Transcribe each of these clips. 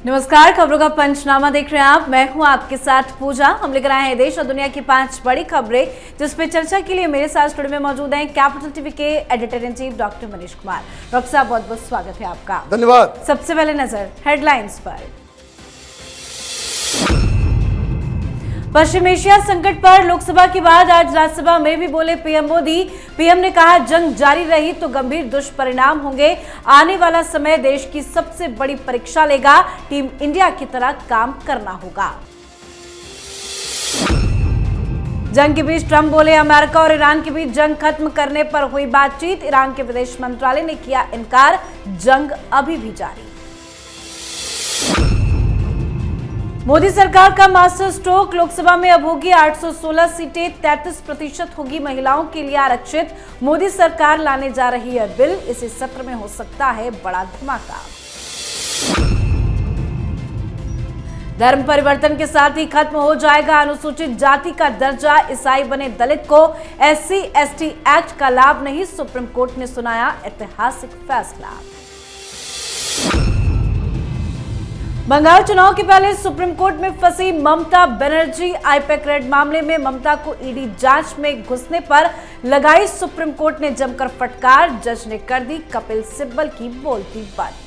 नमस्कार, खबरों का पंचनामा देख रहे हैं आप। मैं हूं आपके साथ पूजा। हम लेकर आए हैं देश और दुनिया की 5 बड़ी खबरें जिस पे चर्चा के लिए मेरे साथ स्टूडियो में मौजूद हैं कैपिटल टीवी के editor in chief doctor Manish Kumar. Doctor साहब, बहुत बहुत स्वागत है आपका। धन्यवाद। सबसे पहले नजर हेडलाइंस पर। पश्चिम एशिया संकट पर लोकसभा के बाद आज राज्यसभा में भी बोले पीएम मोदी। पीएम ने कहा, जंग जारी रही तो गंभीर दुष्परिणाम होंगे। आने वाला समय देश की सबसे बड़ी परीक्षा लेगा। टीम इंडिया की तरह काम करना होगा। जंग के बीच ट्रंप बोले, अमेरिका और ईरान के बीच जंग खत्म करने पर हुई बातचीत। ईरान के विदेश मंत्रालय ने किया इनकार। जंग अभी भी जारी। मोदी सरकार का मास्टर स्ट्रोक। लोकसभा में अब होगी 816 सीटें, 33% होगी महिलाओं के लिए आरक्षित। मोदी सरकार लाने जा रही है बिल। इसी सत्र में हो सकता है बड़ा धमाका। धर्म परिवर्तन के साथ ही खत्म हो जाएगा अनुसूचित जाति का दर्जा। ईसाई बने दलित को SC/ST एक्ट का लाभ नहीं। सुप्रीम कोर्ट ने सुनाया ऐतिहासिक फैसला। बंगाल चुनाव के पहले सुप्रीम कोर्ट में फंसी ममता बनर्जी। आईपैक रेड मामले में ममता को ईडी जांच में घुसने पर लगाई सुप्रीम कोर्ट ने जमकर फटकार। जज ने कर दी कपिल सिब्बल की बोलती बंद।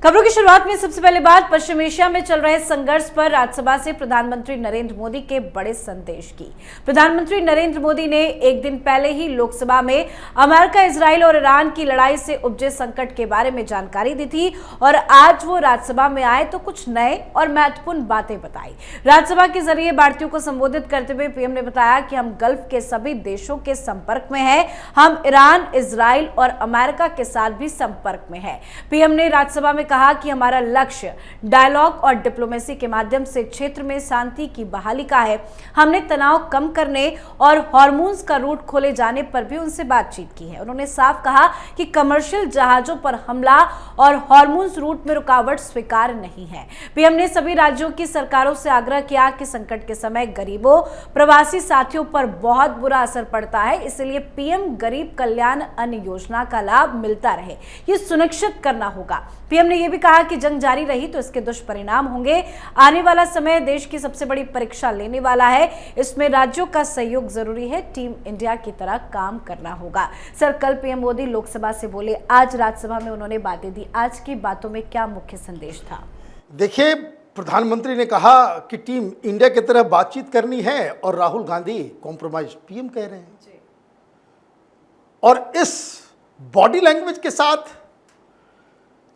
खबरों की शुरुआत में सबसे पहले बात पश्चिम एशिया में चल रहे संघर्ष पर राज्यसभा से प्रधानमंत्री नरेंद्र मोदी के बड़े संदेश की। प्रधानमंत्री नरेंद्र मोदी ने एक दिन पहले ही लोकसभा में अमेरिका, इजराइल और ईरान की लड़ाई से उपजे संकट के बारे में जानकारी दी थी और आज वो राज्यसभा में आए तो कुछ नए और महत्वपूर्ण बातें बताई। राज्यसभा के जरिए भारतीयों को संबोधित करते हुए पीएम ने बताया कि हम गल्फ के सभी देशों के संपर्क में हैं। हम ईरान, इजराइल और अमेरिका के साथ भी संपर्क में हैं। पीएम ने राज्यसभा में कहा कि हमारा लक्ष्य डायलॉग और डिप्लोमेसी के माध्यम से क्षेत्र में शांति की बहाली का है। हमने तनाव कम करने और हार्मोन्स का रूट खोले जाने पर भी उनसे बातचीत की है। उन्होंने साफ कहा कि कमर्शियल जहाजों पर हमला और हार्मोन्स रूट में रुकावट स्वीकार नहीं है। पीएम ने सभी राज्यों की सरकारों से आग्रह किया कि संकट के समय गरीबों, प्रवासी साथियों पर बहुत बुरा असर पड़ता है, इसलिए पीएम गरीब कल्याण अन्न योजना का लाभ मिलता रहे, ये सुनिश्चित करना होगा। पीएम ने यह भी कहा कि जंग जारी रही तो इसके दुष्परिणाम होंगे। आने वाला समय देश की सबसे बड़ी परीक्षा लेने वाला है। इसमें राज्यों का सहयोग जरूरी है। टीम इंडिया की तरह काम करना होगा। सर, कल पीएम मोदी लोकसभा से बोले, आज राज्यसभा में उन्होंने बातें दी। आज की बातों में क्या मुख्य संदेश था? देखिए, प्रधानमंत्री ने कहा कि टीम इंडिया की तरह बातचीत करनी है और राहुल गांधी कॉम्प्रोमाइज पीएम कह रहे हैं जी। और इस बॉडी लैंग्वेज के साथ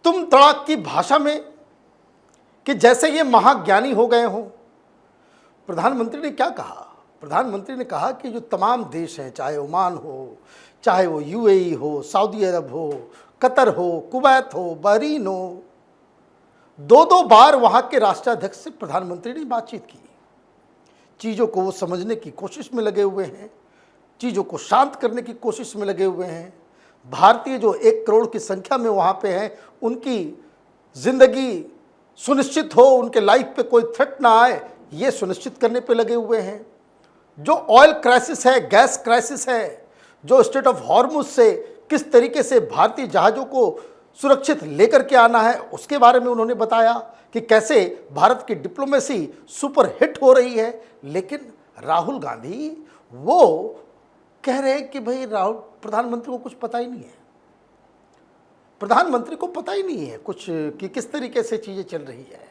तुम तड़ाक की भाषा में कि जैसे ये महाज्ञानी हो गए हों। प्रधानमंत्री ने क्या कहा? प्रधानमंत्री ने कहा कि जो तमाम देश हैं, चाहे ओमान हो, चाहे वो UAE हो, सऊदी अरब हो, कतर हो, कुवैत हो, बहरीन हो, 2-2 बार वहाँ के राष्ट्राध्यक्ष से प्रधानमंत्री ने बातचीत की। चीज़ों को वो समझने की कोशिश में लगे हुए हैं, चीज़ों को शांत करने की कोशिश में लगे हुए हैं। भारतीय जो 1 करोड़ की संख्या में वहाँ पे हैं, उनकी ज़िंदगी सुनिश्चित हो, उनके लाइफ पे कोई थ्रेट ना आए, ये सुनिश्चित करने पे लगे हुए हैं। जो ऑयल क्राइसिस है, गैस क्राइसिस है, जो स्ट्रेट ऑफ हॉर्मुज से किस तरीके से भारतीय जहाज़ों को सुरक्षित लेकर के आना है, उसके बारे में उन्होंने बताया कि कैसे भारत की डिप्लोमेसी सुपर हिट हो रही है। लेकिन राहुल गांधी वो कह रहे हैं कि भाई प्रधानमंत्री को कुछ पता ही नहीं है। प्रधानमंत्री को पता ही नहीं है कुछ कि किस तरीके से चीज़ें चल रही है।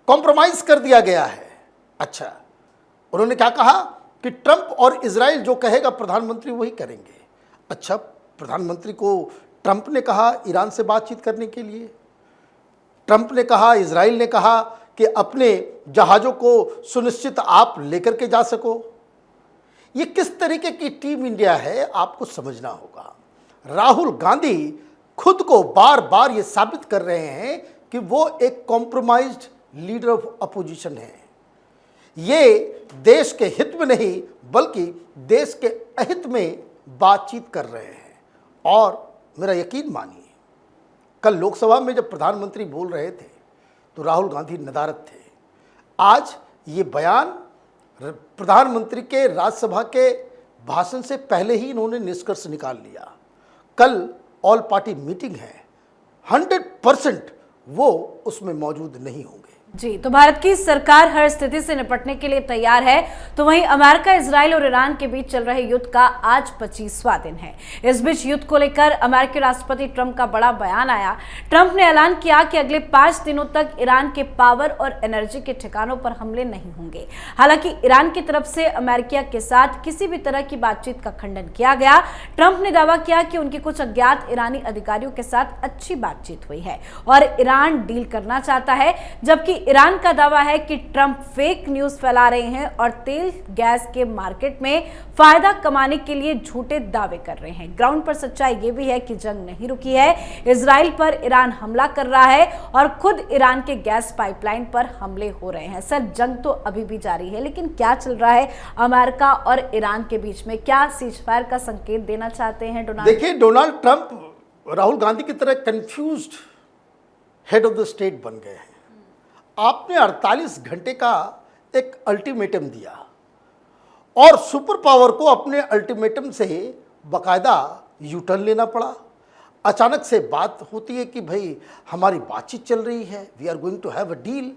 कॉम्प्रोमाइज कर दिया गया है। अच्छा, उन्होंने क्या कहा कि ट्रंप और इजराइल जो कहेगा प्रधानमंत्री वही करेंगे। अच्छा, प्रधानमंत्री को ट्रंप ने कहा ईरान से बातचीत करने के लिए, ट्रंप ने कहा, इजराइल ने कहा कि अपने जहाज़ों को सुनिश्चित आप लेकर के जा सको। ये किस तरीके की टीम इंडिया है, आपको समझना होगा। राहुल गांधी खुद को बार बार ये साबित कर रहे हैं कि वो एक कॉम्प्रोमाइज्ड लीडर ऑफ अपोजिशन है। ये देश के हित में नहीं बल्कि देश के अहित में बातचीत कर रहे हैं। और मेरा यकीन मानिए, कल लोकसभा में जब प्रधानमंत्री बोल रहे थे तो राहुल गांधी नदारद थे। आज ये बयान प्रधानमंत्री के राज्यसभा के भाषण से पहले ही इन्होंने निष्कर्ष निकाल लिया। कल ऑल पार्टी मीटिंग है, 100% वो उसमें मौजूद नहीं होंगे। जी, तो भारत की सरकार हर स्थिति से निपटने के लिए तैयार है। तो वहीं अमेरिका, इजराइल और ईरान के बीच चल रहे युद्ध का आज 25वां दिन है। इस बीच युद्ध को लेकर अमेरिकी राष्ट्रपति ट्रंप का बड़ा बयान आया। ट्रंप ने ऐलान किया कि अगले 5 दिनों तक ईरान के पावर और एनर्जी के ठिकानों पर हमले नहीं होंगे। हालांकि ईरान की तरफ से अमेरिका के साथ किसी भी तरह की बातचीत का खंडन किया गया। ट्रंप ने दावा किया कि उनकी कुछ अज्ञात ईरानी अधिकारियों के साथ अच्छी बातचीत हुई है और ईरान डील करना चाहता है, जबकि ईरान का दावा है कि ट्रंप फेक न्यूज फैला रहे हैं और तेल गैस के मार्केट में फायदा कमाने के लिए झूठे दावे कर रहे हैं। ग्राउंड पर सच्चाई ये भी है कि जंग नहीं रुकी है। इजराइल पर ईरान हमला कर रहा है और खुद ईरान के गैस पाइपलाइन पर हमले हो रहे हैं। सर, जंग तो अभी भी जारी है, लेकिन क्या चल रहा है अमेरिका और ईरान के बीच में? क्या सीजफायर का संकेत देना चाहते हैं डोनाल्ड? देखिए, डोनाल्ड ट्रंप राहुल गांधी की तरह confused head of the state बन गए हैं। आपने 48 घंटे का एक अल्टीमेटम दिया और सुपर पावर को अपने अल्टीमेटम से बाकायदा यूटर्न लेना पड़ा। अचानक से बात होती है कि भाई हमारी बातचीत चल रही है, we are going to have a deal.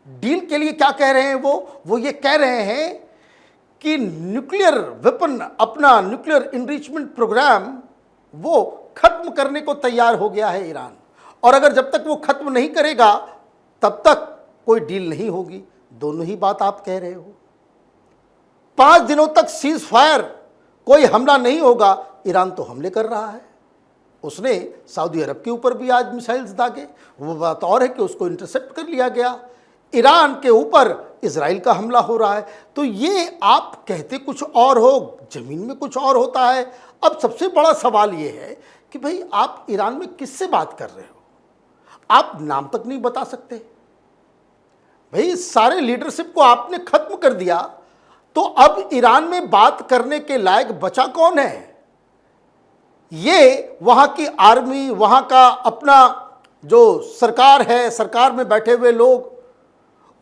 Deal के लिए क्या कह रहे हैं वो ये कह रहे हैं कि न्यूक्लियर वेपन, अपना न्यूक्लियर इनरिचमेंट प्रोग्राम वो खत्म करने को तैयार हो गया है ईरान, और अगर जब तक वो खत्म नहीं करेगा तब तक कोई डील नहीं होगी। दोनों ही बात आप कह रहे हो। 5 दिनों तक सीज फायर, कोई हमला नहीं होगा। ईरान तो हमले कर रहा है। उसने सऊदी अरब के ऊपर भी आज मिसाइल्स दागे, वो बात और है कि उसको इंटरसेप्ट कर लिया गया। ईरान के ऊपर इजराइल का हमला हो रहा है। तो ये आप कहते कुछ और हो, जमीन में कुछ और होता है। अब सबसे बड़ा सवाल ये है कि भाई आप ईरान में किससे बात कर रहे हो? आप नाम तक नहीं बता सकते। भाई सारे लीडरशिप को आपने खत्म कर दिया, तो अब ईरान में बात करने के लायक बचा कौन है? ये वहां की आर्मी, वहां का अपना जो सरकार है, सरकार में बैठे हुए लोग,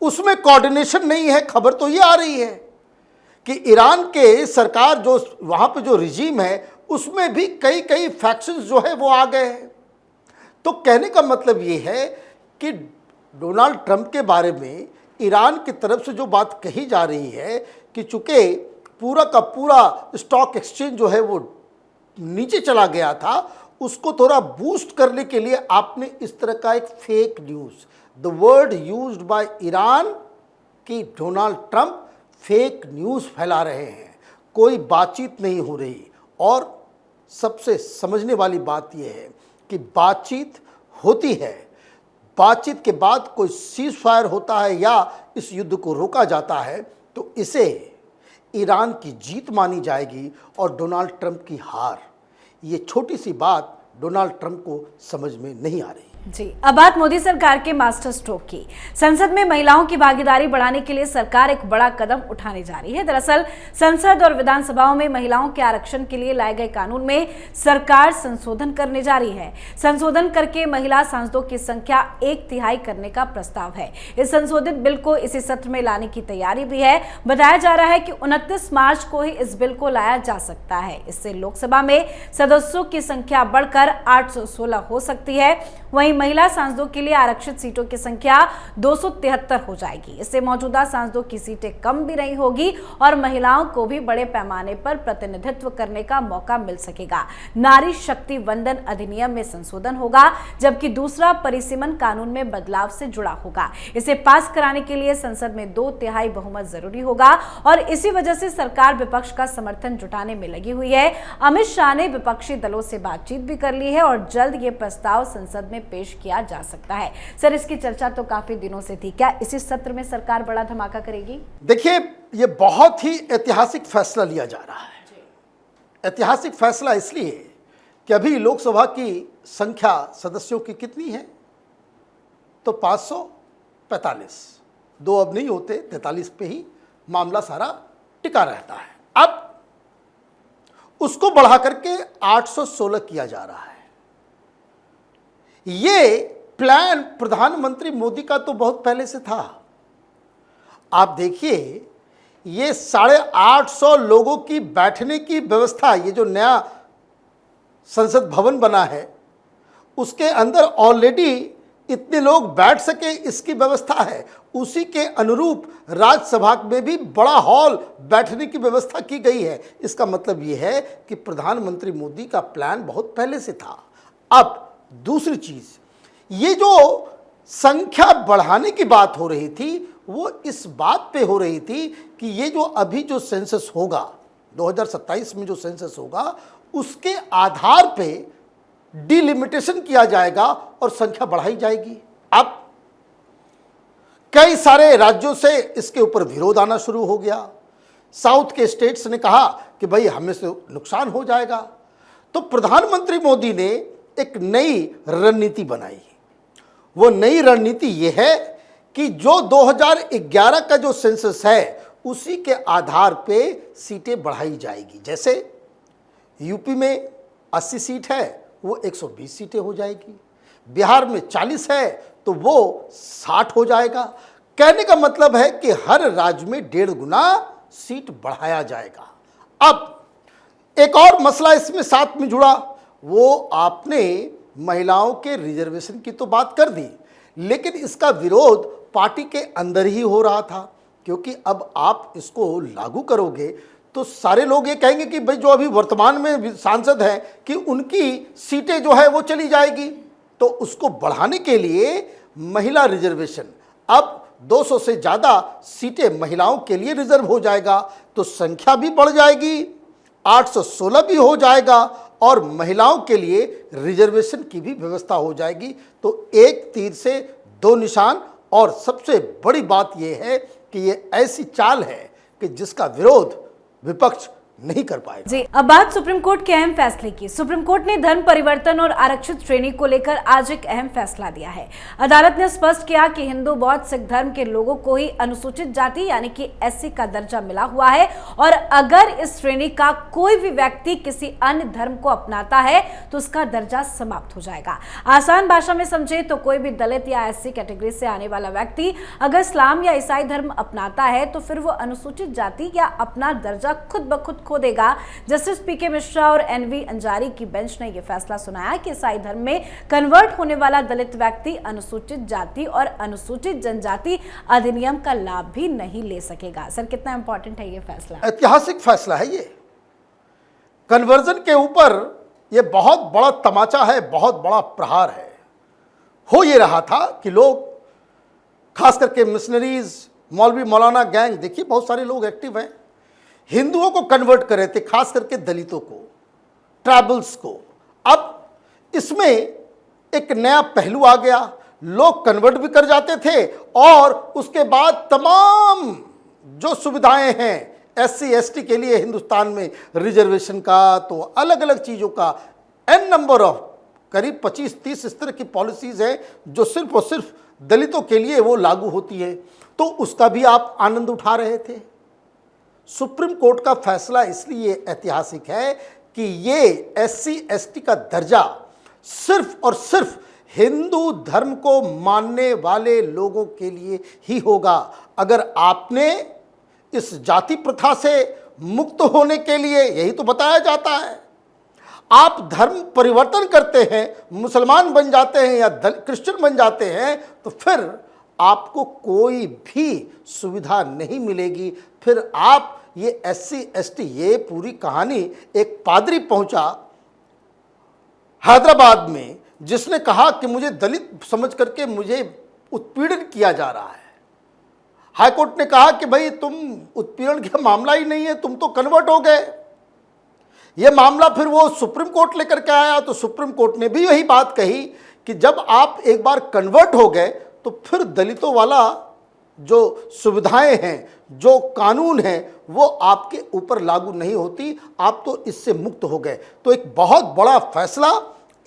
उसमें कोऑर्डिनेशन नहीं है। खबर तो ये आ रही है कि ईरान के सरकार जो वहां पे जो रिजीम है उसमें भी कई फैक्शंस जो है वो आ गए हैं। तो कहने का मतलब ये है कि डोनाल्ड ट्रंप के बारे में ईरान की तरफ से जो बात कही जा रही है कि चूंकि पूरा का पूरा स्टॉक एक्सचेंज जो है वो नीचे चला गया था, उसको थोड़ा बूस्ट करने के लिए आपने इस तरह का एक fake news, the word used by Iran कि डोनाल्ड ट्रंप फेक न्यूज़ फैला रहे हैं, कोई बातचीत नहीं हो रही। और सबसे समझने वाली बात यह है कि बातचीत होती है, बातचीत के बाद कोई सीज फायर होता है या इस युद्ध को रोका जाता है, तो इसे ईरान की जीत मानी जाएगी और डोनाल्ड ट्रंप की हार। ये छोटी सी बात डोनाल्ड ट्रंप को समझ में नहीं आ रही। जी, अब बात मोदी सरकार के मास्टर स्ट्रोक की। संसद में महिलाओं की भागीदारी बढ़ाने के लिए सरकार एक बड़ा कदम उठाने जा रही है। दरअसल संसद और विधानसभाओं में महिलाओं के आरक्षण के लिए लाए गए कानून में सरकार संशोधन करने जा रही है। संशोधन करके महिला सांसदों की संख्या 1/3 करने का प्रस्ताव है। इस संशोधित बिल को इसी सत्र में लाने की तैयारी भी है। बताया जा रहा है कि 29 मार्च को ही इस बिल को लाया जा सकता है। इससे लोकसभा में सदस्यों की संख्या बढ़कर 816 हो सकती है। वहीं महिला सांसदों के लिए आरक्षित सीटों की संख्या 273 हो जाएगी। इससे मौजूदा सांसदों की सीटें कम भी नहीं होगी और महिलाओं को भी बड़े पैमाने पर प्रतिनिधित्व करने का मौका मिल सकेगा। नारी शक्ति वंदन अधिनियम में संशोधन होगा, जबकि दूसरा परिसीमन कानून में बदलाव से जुड़ा होगा। इसे पास कराने के लिए संसद में 2/3 बहुमत जरूरी होगा और इसी वजह से सरकार विपक्ष का समर्थन जुटाने में लगी हुई है। अमित शाह ने विपक्षी दलों से बातचीत भी कर ली है और जल्द ये प्रस्ताव संसद में पेश किया जा सकता है। सर, इसकी चर्चा तो काफी दिनों से थी, क्या इसी सत्र में सरकार बड़ा धमाका करेगी? देखिए, ये बहुत ही ऐतिहासिक फैसला लिया जा रहा है। ऐतिहासिक फैसला इसलिए कि अभी लोकसभा की संख्या सदस्यों की कितनी है? तो 545, 2 अब नहीं होते, 43 पे ही मामला सारा टिका रहता है। अब उसको बढ़ा करके 816 किया जा रहा है। ये प्लान प्रधानमंत्री मोदी का तो बहुत पहले से था। आप देखिए, ये 850 लोगों की बैठने की व्यवस्था, ये जो नया संसद भवन बना है उसके अंदर ऑलरेडी इतने लोग बैठ सके इसकी व्यवस्था है। उसी के अनुरूप राज्यसभा में भी बड़ा हॉल बैठने की व्यवस्था की गई है। इसका मतलब ये है कि प्रधानमंत्री मोदी का प्लान बहुत पहले से था। अब दूसरी चीज, ये जो संख्या बढ़ाने की बात हो रही थी वो इस बात पे हो रही थी कि ये जो अभी जो सेंसस होगा 2027 में जो सेंसस होगा उसके आधार पे डिलिमिटेशन किया जाएगा और संख्या बढ़ाई जाएगी। अब कई सारे राज्यों से इसके ऊपर विरोध आना शुरू हो गया। साउथ के स्टेट्स ने कहा कि भाई हमें से नुकसान हो जाएगा। तो प्रधानमंत्री मोदी ने एक नई रणनीति बनाई। वो नई रणनीति ये है कि जो 2011 का जो सेंसस है उसी के आधार पे सीटें बढ़ाई जाएगी। जैसे यूपी में 80 सीट है वो 120 सीटें हो जाएगी, बिहार में 40 है तो वो 60 हो जाएगा। कहने का मतलब है कि हर राज्य में 1.5 गुना सीट बढ़ाया जाएगा। अब एक और मसला इसमें साथ में जुड़ा, वो आपने महिलाओं के रिजर्वेशन की तो बात कर दी, लेकिन इसका विरोध पार्टी के अंदर ही हो रहा था, क्योंकि अब आप इसको लागू करोगे तो सारे लोग ये कहेंगे कि भाई जो अभी वर्तमान में सांसद हैं कि उनकी सीटें जो है वो चली जाएगी। तो उसको बढ़ाने के लिए महिला रिजर्वेशन, अब 200 से ज़्यादा सीटें महिलाओं के लिए रिजर्व हो जाएगा, तो संख्या भी बढ़ जाएगी, 816 भी हो जाएगा और महिलाओं के लिए रिजर्वेशन की भी व्यवस्था हो जाएगी। तो एक तीर से दो निशान। और सबसे बड़ी बात यह है कि ये ऐसी चाल है कि जिसका विरोध विपक्ष नहीं कर पाएगा। जी, अब बात सुप्रीम कोर्ट के अहम फैसले की। सुप्रीम कोर्ट ने धर्म परिवर्तन और आरक्षित श्रेणी को लेकर आज एक अहम फैसला दिया है। अदालत ने स्पष्ट किया कि हिंदू, बौद्ध, सिख धर्म के लोगों को ही अनुसूचित जाति यानी कि एससी का दर्जा मिला हुआ है और अगर इस श्रेणी का कोई भी व्यक्ति किसी अन्य धर्म को अपनाता है तो उसका दर्जा समाप्त हो जाएगा। आसान भाषा में समझे तो कोई भी दलित या एससी कैटेगरी से आने वाला व्यक्ति अगर इस्लाम या ईसाई धर्म अपनाता है तो फिर वो अनुसूचित जाति या अपना दर्जा खुद ब खुद खो देगा। जस्टिस पीके मिश्रा और एनवी अंजारी की बेंच ने यह फैसला सुनाया कि ईसाई धर्म में कन्वर्ट होने वाला दलित व्यक्ति अनुसूचित जाति और अनुसूचित जनजाति अधिनियम का लाभ भी नहीं ले सकेगा। सर, कितना इंपॉर्टेंट है ये फैसला? ऐतिहासिक फैसला है ये। कन्वर्जन के ऊपर ये बहुत बड़ा तमाचा है, बहुत बड़ा प्रहार है। हो ये रहा था कि लोग, खास करके मिशनरीज, मौलवी मौलाना गैंग, देखिए बहुत सारे लोग एक्टिव हैं, हिंदुओं को कन्वर्ट कर रहे थे, खास करके दलितों को, ट्राइबल्स को। अब इसमें एक नया पहलू आ गया, लोग कन्वर्ट भी कर जाते थे और उसके बाद तमाम जो सुविधाएं हैं एससी एसटी के लिए हिंदुस्तान में, रिजर्वेशन का, तो अलग अलग चीज़ों का एन नंबर ऑफ, करीब 25-30 इस तरह की पॉलिसीज़ हैं जो सिर्फ और सिर्फ दलितों के लिए वो लागू होती है, तो उसका भी आप आनंद उठा रहे थे। सुप्रीम कोर्ट का फैसला इसलिए ऐतिहासिक है कि ये एससी एसटी का दर्जा सिर्फ और सिर्फ हिंदू धर्म को मानने वाले लोगों के लिए ही होगा। अगर आपने इस जाति प्रथा से मुक्त होने के लिए, यही तो बताया जाता है, आप धर्म परिवर्तन करते हैं, मुसलमान बन जाते हैं या क्रिश्चियन बन जाते हैं, तो फिर आपको कोई भी सुविधा नहीं मिलेगी। फिर आप ये एससी एसटी, ये पूरी कहानी, एक पादरी पहुंचा हैदराबाद में जिसने कहा कि मुझे दलित समझ करके मुझे उत्पीड़न किया जा रहा है। हाईकोर्ट ने कहा कि भाई तुम उत्पीड़न का मामला ही नहीं है, तुम तो कन्वर्ट हो गए। ये मामला फिर वो सुप्रीम कोर्ट लेकर के आया, तो सुप्रीम कोर्ट ने भी यही बात कही कि जब आप एक बार कन्वर्ट हो गए तो फिर दलितों वाला जो सुविधाएं हैं, जो कानून हैं, वो आपके ऊपर लागू नहीं होती, आप तो इससे मुक्त हो गए। तो एक बहुत बड़ा फैसला,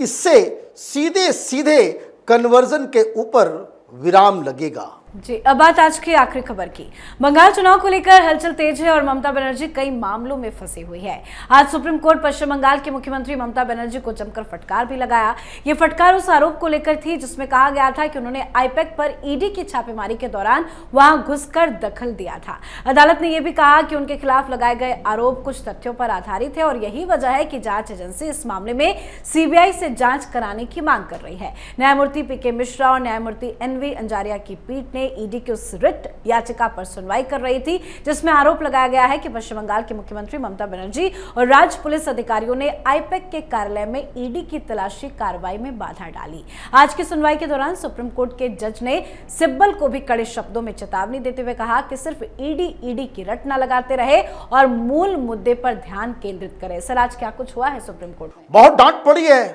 इससे सीधे सीधे कन्वर्जन के ऊपर विराम लगेगा। जी, अब बात आज की आखिरी खबर की। बंगाल चुनाव को लेकर हलचल तेज है और ममता बनर्जी कई मामलों में फंसी हुई है। आज सुप्रीम कोर्ट पश्चिम बंगाल के मुख्यमंत्री ममता बनर्जी को जमकर फटकार भी लगाया। ये फटकार उस आरोप को लेकर थी जिसमें कहा गया था कि उन्होंने आईपैक पर ईडी की छापेमारी के दौरान वहां घुसकर दखल दिया था। अदालत ने यह भी कहा कि उनके खिलाफ लगाए गए आरोप कुछ तथ्यों पर आधारित है और यही वजह है कि जांच एजेंसी इस मामले में सीबीआई से जांच कराने की मांग कर रही है। न्यायमूर्ति पीके मिश्रा और न्यायमूर्ति एनवी अंजारिया की पीठ ने ईडी की उस रिट याचिका पर सुनवाई कर रही थी जिसमें आरोप लगाया गया है कि पश्चिम बंगाल के मुख्यमंत्री ममता बनर्जी और राज्य पुलिस अधिकारियों ने आईपैक के कार्यालय में ईडी की तलाशी कार्रवाई में बाधा डाली। आज की सुनवाई के दौरान सुप्रीम कोर्ट के जज ने सिब्बल को भी कड़े शब्दों में चेतावनी देते हुए कहा कि सिर्फ ईडी की रट न लगाते रहे और मूल मुद्दे पर ध्यान केंद्रित करें। सर, आज क्या कुछ हुआ है सुप्रीम कोर्ट में? बहुत डांट पड़ी है।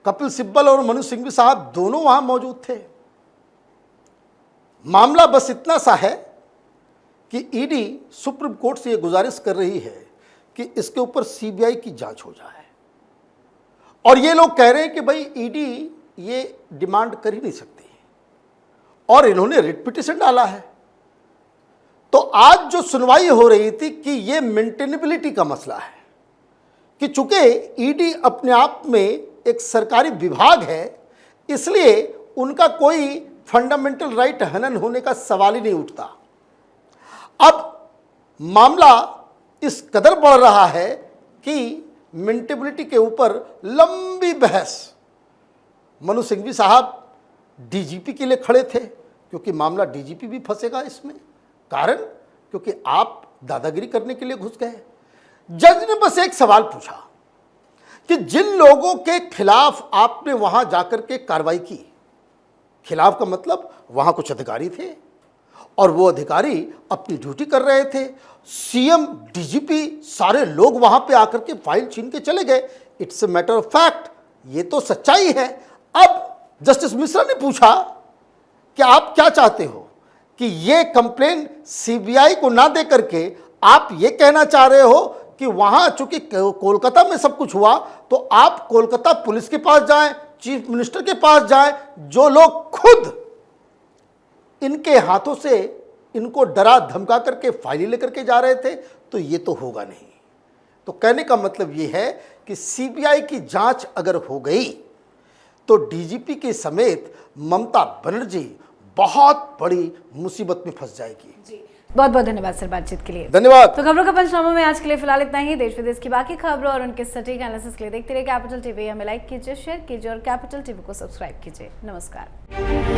कपिल सिब्बल और मनु सिंघवी साहब दोनों वहां मौजूद थे। मामला बस इतना सा है कि ईडी सुप्रीम कोर्ट से यह गुजारिश कर रही है कि इसके ऊपर सीबीआई की जांच हो जाए और ये लोग कह रहे हैं कि भाई ईडी ये डिमांड कर ही नहीं सकती और इन्होंने रिट पिटीशन डाला है। तो आज जो सुनवाई हो रही थी कि ये मेंटेनेबिलिटी का मसला है कि चूंकि ईडी अपने आप में एक सरकारी विभाग है इसलिए उनका कोई फंडामेंटल राइट हनन होने का सवाल ही नहीं उठता। अब मामला इस कदर बढ़ रहा है कि मेंटेबिलिटी के ऊपर लंबी बहस। मनु सिंघवी साहब डीजीपी के लिए खड़े थे क्योंकि मामला डीजीपी भी फंसेगा इसमें, कारण क्योंकि आप दादागिरी करने के लिए घुस गए। जज ने बस एक सवाल पूछा कि जिन लोगों के खिलाफ आपने वहां जाकर के कार्रवाई की, खिलाफ का मतलब वहां कुछ अधिकारी थे और वो अधिकारी अपनी ड्यूटी कर रहे थे, सीएम डीजीपी सारे लोग वहां पे आकर के फाइल छीन के चले गए। It's a matter of fact, ये तो सच्चाई है। अब जस्टिस मिश्रा ने पूछा कि आप क्या चाहते हो कि ये कंप्लेन सीबीआई को ना दे करके आप ये कहना चाह रहे हो कि वहां चूंकि कोलकाता में सब कुछ हुआ तो आप कोलकाता पुलिस के पास जाएं, चीफ मिनिस्टर के पास जाएं, जो लोग खुद इनके हाथों से इनको डरा धमका करके फाइलें लेकर के जा रहे थे, तो ये तो होगा नहीं। तो कहने का मतलब ये है कि सीबीआई की जांच अगर हो गई तो डीजीपी के समेत ममता बनर्जी बहुत बड़ी मुसीबत में फंस जाएगी। जी, बहुत बहुत धन्यवाद सर बातचीत के लिए। धन्यवाद। तो खबरों का पंचनामा में आज के लिए फिलहाल इतना ही। देश विदेश की बाकी खबरों और उनके सटीक एनालिसिस के लिए देखते रहिए कैपिटल टीवी। हमें लाइक कीजिए, शेयर कीजिए और कैपिटल टीवी को सब्सक्राइब कीजिए। नमस्कार।